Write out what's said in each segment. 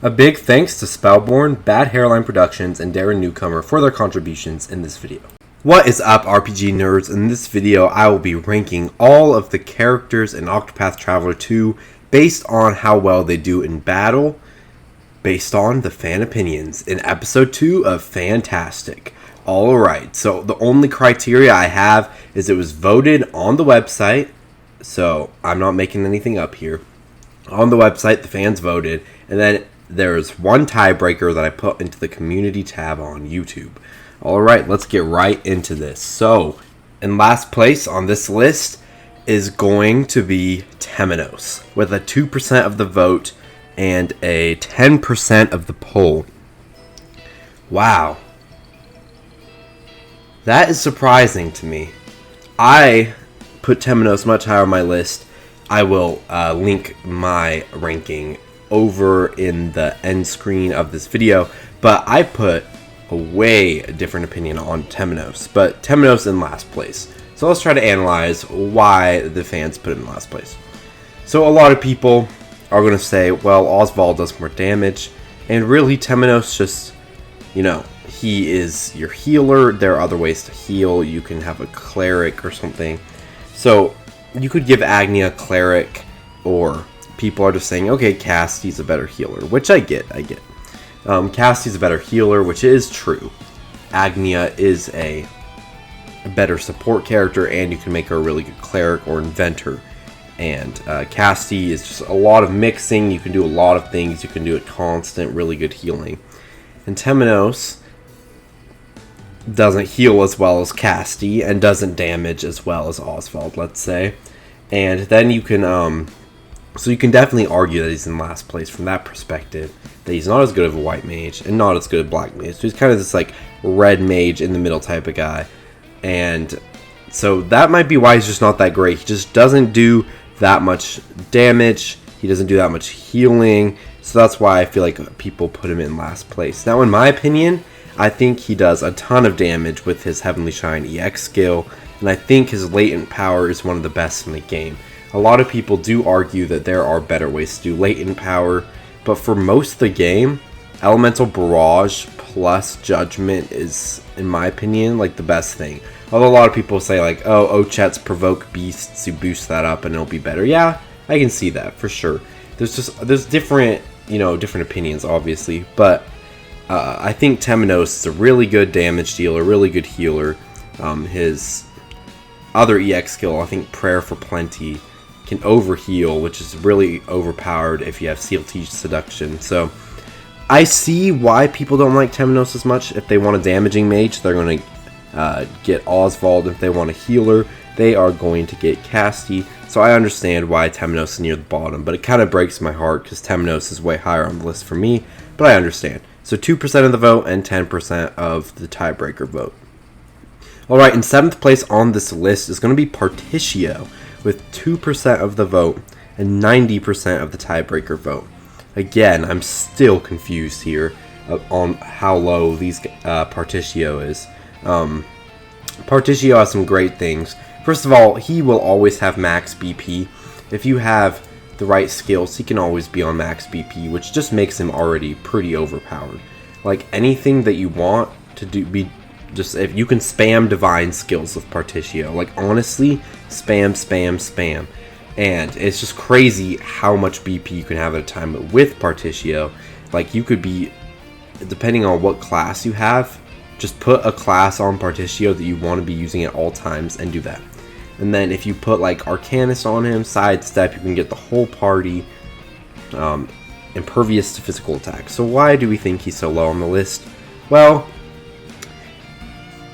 A big thanks to Spellborn, Bad Hairline Productions, and Darren Newcomer for their contributions in this video. What is up, RPG nerds? In this video, I will be ranking all of the characters in Octopath Traveler 2 based on how well they do in battle, based on the fan opinions in episode 2 of Fan-tastic. Alright, so the only criteria I have is it was voted on the website, so I'm not making anything up here. On the website, the fans voted, and then there's one tiebreaker that I put into the community tab on YouTube. Alright, let's get right into this. So, in last place on this list is going to be Temenos, with a 2% of the vote and a 10% of the poll. Wow. That is surprising to me. I put Temenos much higher on my list. I will link my ranking over in the end screen of this video, but I put a way different opinion on Temenos, but Temenos in last place. So let's try to analyze why the fans put it in last place. So a lot of people are going to say, well, Osvald does more damage, and really Temenos just, he is your healer. There are other ways to heal. You can have a cleric or something. So you could give Agnea a cleric, or people are just saying, okay, Cassti's a better healer, which I get. Cassti's a better healer, which is true. Agnea is a better support character, and you can make her a really good cleric or inventor. And Castti is just a lot of mixing. You can do a lot of things. You can do it constant, really good healing. And Temenos doesn't heal as well as Castti, and doesn't damage as well as Osvald, let's say. And then you can, so you can definitely argue that he's in last place from that perspective, that he's not as good of a white mage, and not as good a black mage. So he's kind of this, red mage in the middle type of guy. And so that might be why he's just not that great. He just doesn't do that much damage. He doesn't do that much healing. So that's why I feel like people put him in last place. Now, in my opinion, I think he does a ton of damage with his Heavenly Shine EX skill, and I think his latent power is one of the best in the game. A lot of people do argue that there are better ways to do latent power, but for most of the game, Elemental Barrage plus Judgment is, in my opinion, the best thing. Although a lot of people say, oh, Ochette's Provoke Beasts, you boost that up and it'll be better. Yeah, I can see that, for sure. There's different, different opinions, obviously, but I think Temenos is a really good damage dealer, really good healer. His other EX skill, I think Prayer for Plenty, can overheal, which is really overpowered if you have CLT Seduction. So I see why people don't like Temenos as much. If they want a damaging mage, they're going to get Osvald. If they want a healer, they are going to get Castti. So I understand why Temenos is near the bottom, but it kind of breaks my heart because Temenos is way higher on the list for me, but I understand. So 2% of the vote and 10% of the tiebreaker vote. Alright, in 7th place on this list is going to be Partitio, with 2% of the vote and 90% of the tiebreaker vote. Again, I'm still confused here on how low these Partitio is. Partitio has some great things. First of all, he will always have max BP. If you have the right skills, he can always be on max BP, which just makes him already pretty overpowered. Anything that you want to do, if you can spam divine skills with Partitio, honestly, spam. And it's just crazy how much BP you can have at a time. But with Partitio, you could be, depending on what class you have, just put a class on Partitio that you want to be using at all times and do that. And then if you put Arcanist on him, Sidestep, you can get the whole party impervious to physical attacks. So why do we think he's so low on the list? Well,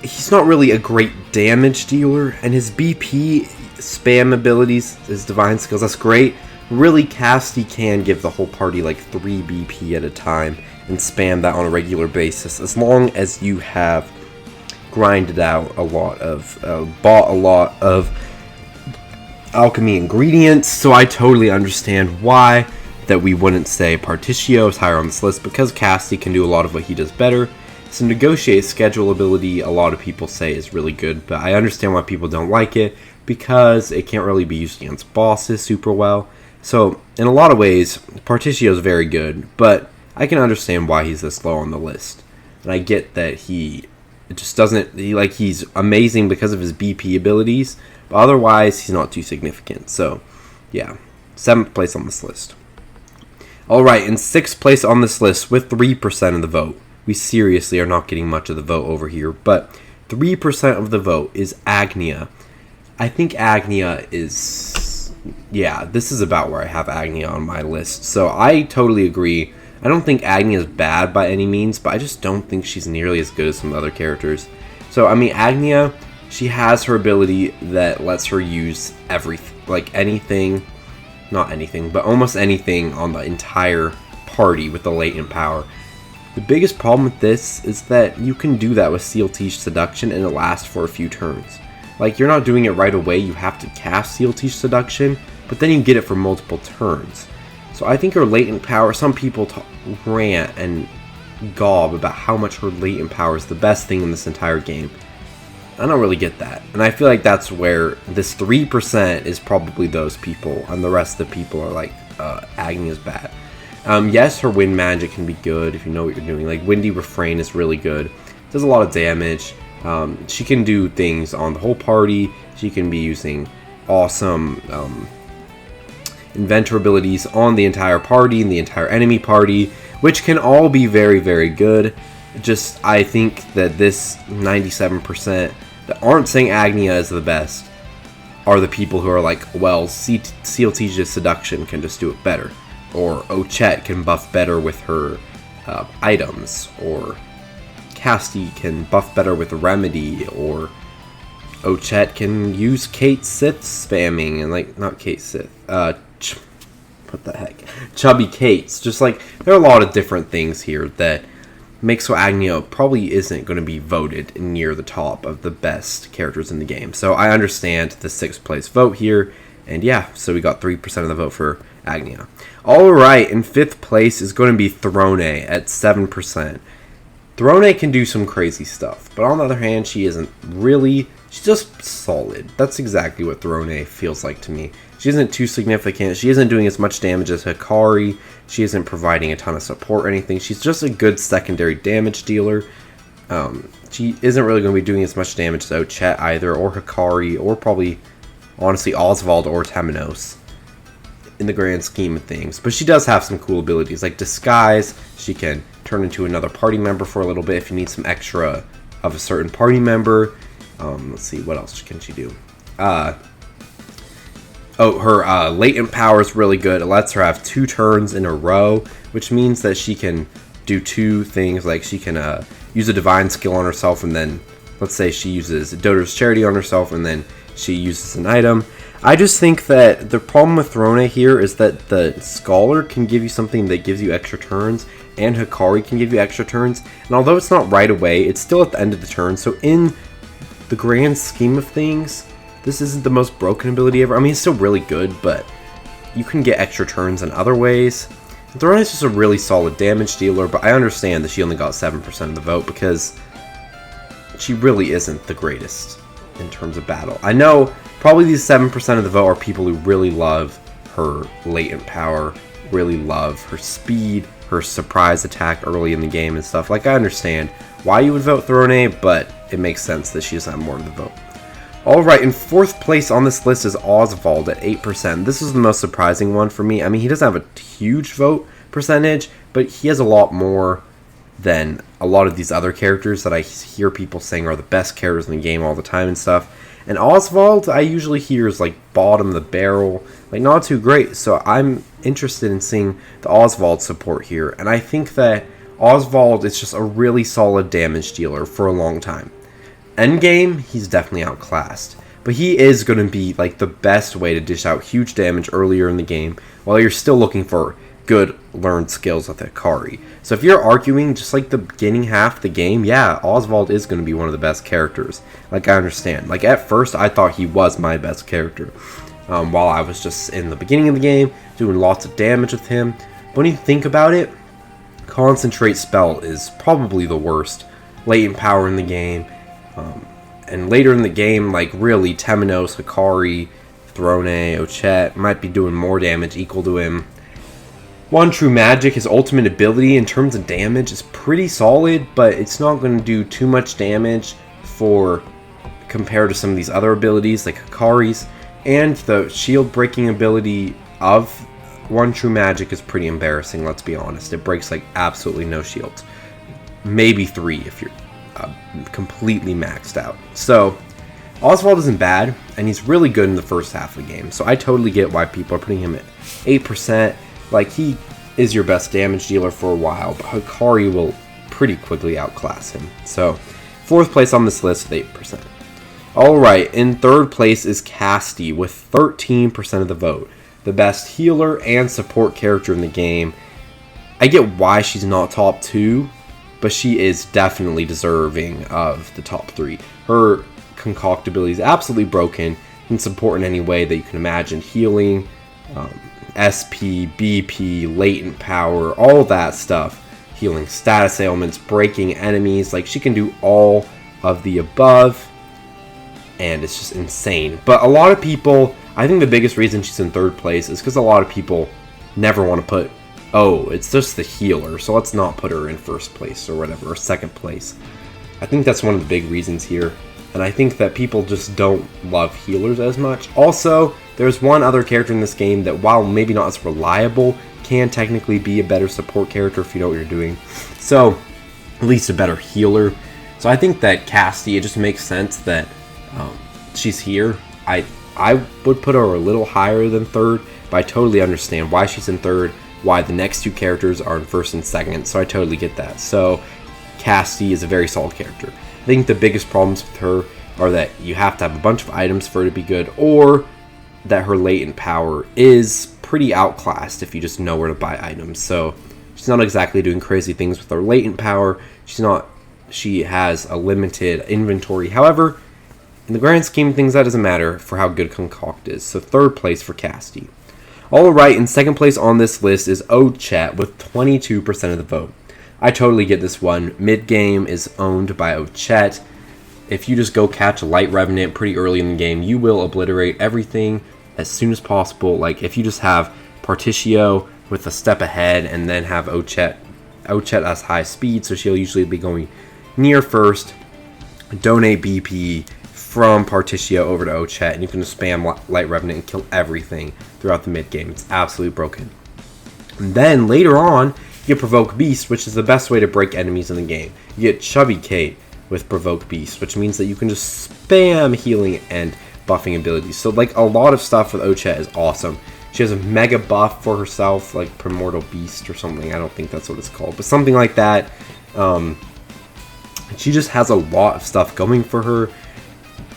he's not really a great damage dealer, and his BP spam abilities, his divine skills, that's great. Really, Castti can give the whole party 3 BP at a time and spam that on a regular basis, as long as you have grinded out a lot of, bought a lot of alchemy ingredients. So I totally understand why that we wouldn't say Partitio is higher on this list, because Castti can do a lot of what he does better. So negotiate schedule ability, a lot of people say is really good, but I understand why people don't like it, because it can't really be used against bosses super well. So in a lot of ways, Partitio is very good, but I can understand why he's this low on the list. And I get that he just doesn't, he's amazing because of his BP abilities, but otherwise he's not too significant. So, yeah, 7th place on this list. Alright, in 6th place on this list with 3% of the vote. We seriously are not getting much of the vote over here, but 3% of the vote is Agnea. I think Agnea is, yeah, this is about where I have Agnea on my list. So I totally agree. I don't think Agnea is bad by any means, but I just don't think she's nearly as good as some other characters. So, I mean, Agnea, she has her ability that lets her use everything, like anything, not anything, but almost anything on the entire party with the latent power. The biggest problem with this is that you can do that with Seal Teach Seduction and it lasts for a few turns. Like, you're not doing it right away, you have to cast Seal Teach Seduction, but then you get it for multiple turns. So I think her latent power, some people rant and gob about how much her latent power is the best thing in this entire game. I don't really get that. And I feel like that's where this 3% is probably those people, and the rest of the people are like, Agnea's bad. Yes, her wind magic can be good if you know what you're doing. Like, Windy Refrain is really good. Does a lot of damage. She can do things on the whole party. She can be using awesome inventor abilities on the entire party and the entire enemy party, which can all be very, very good. Just, I think that this 97% that aren't saying Agnea is the best are the people who are like, well, Seal Teach's Seduction can just do it better. Or Ochette can buff better with her items. Or Castti can buff better with Remedy. Or Ochette can use Kate Sith spamming. And like, not Kate Sith. What the heck? Chubby Kates. Just like, there are a lot of different things here that makes so Agnea probably isn't going to be voted near the top of the best characters in the game. So I understand the 6th place vote here. And yeah, so we got 3% of the vote for Agnea. Alright, in 5th place is going to be Throné at 7%. Throné can do some crazy stuff, but on the other hand, she isn't really, she's just solid. That's exactly what Throné feels like to me. She isn't too significant, she isn't doing as much damage as Hikari, she isn't providing a ton of support or anything, she's just a good secondary damage dealer. She isn't really going to be doing as much damage as Ochette either, or Hikari, or probably, honestly, Osvald or Temenos in the grand scheme of things. But she does have some cool abilities, like Disguise. She can turn into another party member for a little bit if you need some extra of a certain party member. Let's see, what else can she do? Her latent power is really good. It lets her have 2 turns in a row, which means that she can do 2 things, like she can use a divine skill on herself, and then, let's say she uses Doter's Charity on herself, and then she uses an item. I just think that the problem with Throné here is that the Scholar can give you something that gives you extra turns, and Hikari can give you extra turns, and although it's not right away, it's still at the end of the turn, so in the grand scheme of things, this isn't the most broken ability ever. I mean, it's still really good, but you can get extra turns in other ways. Throné is just a really solid damage dealer, but I understand that she only got 7% of the vote because she really isn't the greatest in terms of battle. I know probably these 7% of the vote are people who really love her latent power, really love her speed, her surprise attack early in the game and stuff. Like, I understand why you would vote Throné, but it makes sense that she doesn't have more of the vote. Alright, in 4th place on this list is Osvald at 8%. This is the most surprising one for me. I mean, he doesn't have a huge vote percentage, but he has a lot more than a lot of these other characters that I hear people saying are the best characters in the game all the time and stuff. And Osvald, I usually hear is like bottom of the barrel, like not too great. So I'm interested in seeing the Osvald support here. And I think that Osvald is just a really solid damage dealer for a long time. Endgame, he's definitely outclassed. But he is going to be like the best way to dish out huge damage earlier in the game, while you're still looking for good learned skills with Hikari. So if you're arguing just like the beginning half of the game, yeah, Osvald is going to be one of the best characters. Like, I understand. Like, at first, I thought he was my best character. While I was just in the beginning of the game, doing lots of damage with him. But when you think about it, Concentrate Spell is probably the worst latent power in the game. And later in the game, like, really, Temenos, Hikari, Throné, Ochette might be doing more damage equal to him. One True Magic, his ultimate ability in terms of damage is pretty solid, but it's not going to do too much damage for compared to some of these other abilities like Hikari's. And the shield breaking ability of One True Magic is pretty embarrassing, let's be honest. It breaks like absolutely no shields. Maybe 3 if you're completely maxed out. So Osvald isn't bad, and he's really good in the first half of the game. So I totally get why people are putting him at 8%. Like, he is your best damage dealer for a while, but Hikari will pretty quickly outclass him. So 4th place on this list with 8%. Alright, in 3rd place is Castti with 13% of the vote. The best healer and support character in the game. I get why she's not top 2, but she is definitely deserving of the top 3. Her concoct ability is absolutely broken. Can support in any way that you can imagine. Healing, SP, BP, latent power, all that stuff. Healing status ailments, breaking enemies. Like, she can do all of the above. And it's just insane. But a lot of people, I think the biggest reason she's in 3rd place is because a lot of people never want to put, oh, it's just the healer, so let's not put her in 1st place or whatever, or 2nd place. I think that's one of the big reasons here. And I think that people just don't love healers as much. Also, there's one other character in this game that, while maybe not as reliable, can technically be a better support character if you know what you're doing. So, at least a better healer. So I think that Castti, it just makes sense that she's here. I would put her a little higher than 3rd, but I totally understand why she's in 3rd, why the next 2 characters are in 1st and 2nd, so I totally get that. So Castti is a very solid character. I think the biggest problems with her are that you have to have a bunch of items for her to be good, or that her latent power is pretty outclassed if you just know where to buy items. So she's not exactly doing crazy things with her latent power. She has a limited inventory. However, in the grand scheme of things, that doesn't matter for how good Concoct is. So 3rd place for Castti. Alright, in 2nd place on this list is Ochette with 22% of the vote. I totally get this one. Mid-game is owned by Ochette. If you just go catch a Light Revenant pretty early in the game, you will obliterate everything as soon as possible. Like, if you just have Partitio with a step ahead and then have Ochette has high speed, so she'll usually be going near first. Donate BP from Partitio over to Ochette, and you can just spam Light Revenant and kill everything throughout the mid-game. It's absolutely broken. And then later on, you get Provoke Beast, which is the best way to break enemies in the game. You get Chubby Kate with Provoke Beast, which means that you can just spam healing and buffing abilities. So, like, a lot of stuff with Ochette is awesome. She has a mega buff for herself, like Primordial Beast or something. I don't think that's what it's called, but something like that. She just has a lot of stuff going for her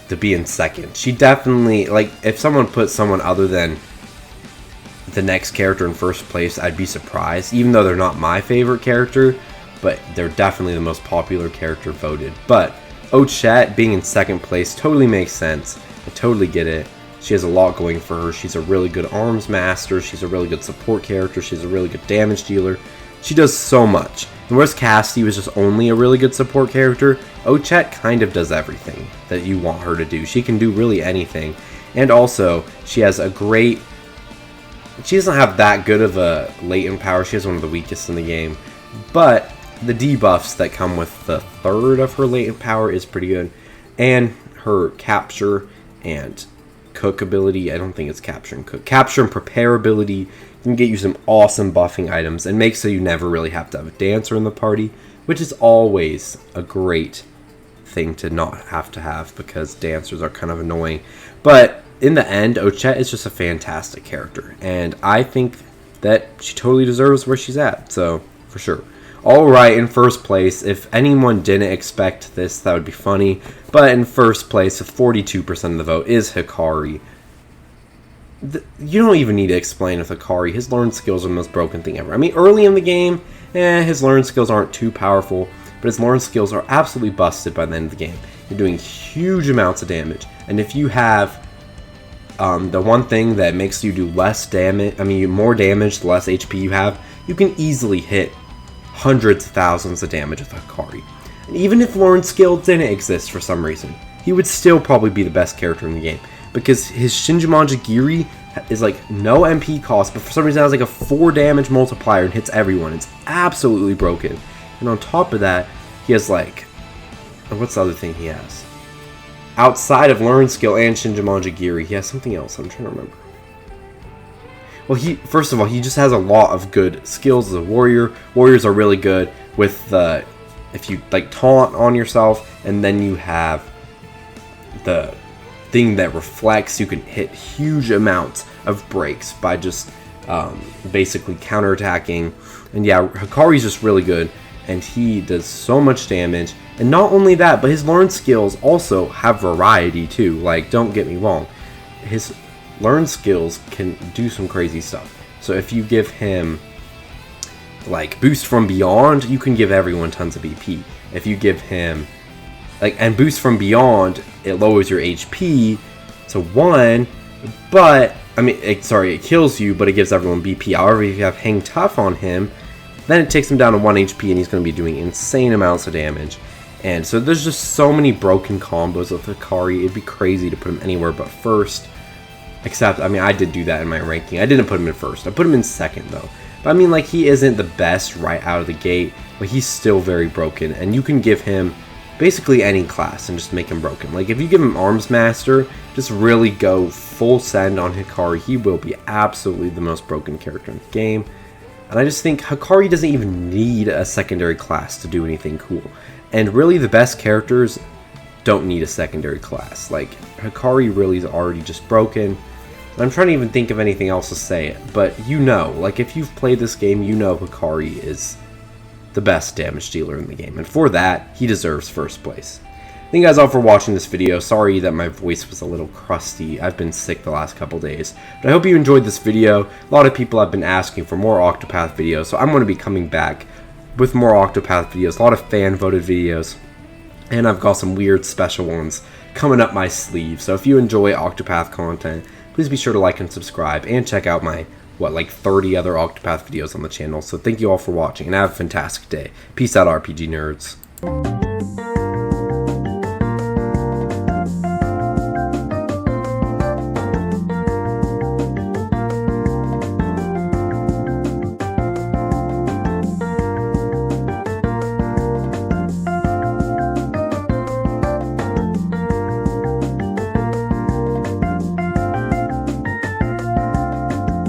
to be in 2nd. She definitely, like, if someone put someone other than the next character in 1st place, I'd be surprised, even though they're not my favorite character, but they're definitely the most popular character voted. But Ochette being in 2nd place totally makes sense. I totally get it. She has a lot going for her. She's a really good arms master. She's a really good support character. She's a really good damage dealer. She does so much. And whereas Castti was just only a really good support character, Ochette kind of does everything that you want her to do. She can do really anything. And also, she has a great... She doesn't have that good of a latent power. She has one of the weakest in the game. But the debuffs that come with the 3rd of her latent power is pretty good. And her capture and cook ability, I don't think it's capture and cook. Capture and prepare ability can get you some awesome buffing items and make so you never really have to have a dancer in the party, which is always a great thing to not have because dancers are kind of annoying. But in the end, Ochette is just a fantastic character, and I think that she totally deserves where she's at, so for sure. Alright, in 1st place, if anyone didn't expect this, that would be funny, but in 1st place with 42% of the vote is Hikari. You don't even need to explain with Hikari. His learned skills are the most broken thing ever. I mean, early in the game, his learned skills aren't too powerful, but his learned skills are absolutely busted by the end of the game. You're doing huge amounts of damage, and if you have the one thing that makes you do less damage, more damage the less HP you have, you can easily hit hundreds of thousands of damage with Hikari. And even if learned skill didn't exist for some reason, he would still probably be the best character in the game, because his Shinjumanji Giri is like no MP cost, but for some reason has like a 4 damage multiplier and hits everyone. It's absolutely broken. And on top of that, he has like, what's the other thing he has? Outside of Learn Skill and Shinjumanji-Giri, he has something else. I'm trying to remember. Well, first of all, he just has a lot of good skills as a warrior. Warriors are really good with the, if you like taunt on yourself, and then you have the thing that reflects, you can hit huge amounts of breaks by just basically counterattacking. And yeah, Hikari's just really good, and he does so much damage. And not only that, but his learn skills also have variety too. Like, don't get me wrong, his learn skills can do some crazy stuff. So if you give him like boost from beyond, you can give everyone tons of BP. If you give him like, and boost from beyond, it lowers your HP to 1, but I mean, it kills you, but it gives everyone BP. However, if you have Hang Tough on him, then it takes him down to 1 HP, and he's going to be doing insane amounts of damage. And so there's just so many broken combos with Hikari. It'd be crazy to put him anywhere but first. Except, I mean, I did do that in my ranking. I didn't put him in first. I put him in second, though. But I mean, like, he isn't the best right out of the gate, but he's still very broken. And you can give him basically any class and just make him broken. Like, if you give him Arms Master, just really go full send on Hikari, he will be absolutely the most broken character in the game. And I just think Hikari doesn't even need a secondary class to do anything cool. And really, the best characters don't need a secondary class. Like, Hikari really is already just broken. And I'm trying to even think of anything else to say, but you know, like, if you've played this game, you know Hikari is the best damage dealer in the game. And for that, he deserves first place. Thank you guys all for watching this video. Sorry that my voice was a little crusty. I've been sick the last couple days. But I hope you enjoyed this video. A lot of people have been asking for more Octopath videos, so I'm going to be coming back with more Octopath videos, a lot of fan-voted videos, and I've got some weird special ones coming up my sleeve. So if you enjoy Octopath content, please be sure to like and subscribe, and check out my, like 30 other Octopath videos on the channel. So thank you all for watching, and have a fantastic day. Peace out, RPG nerds.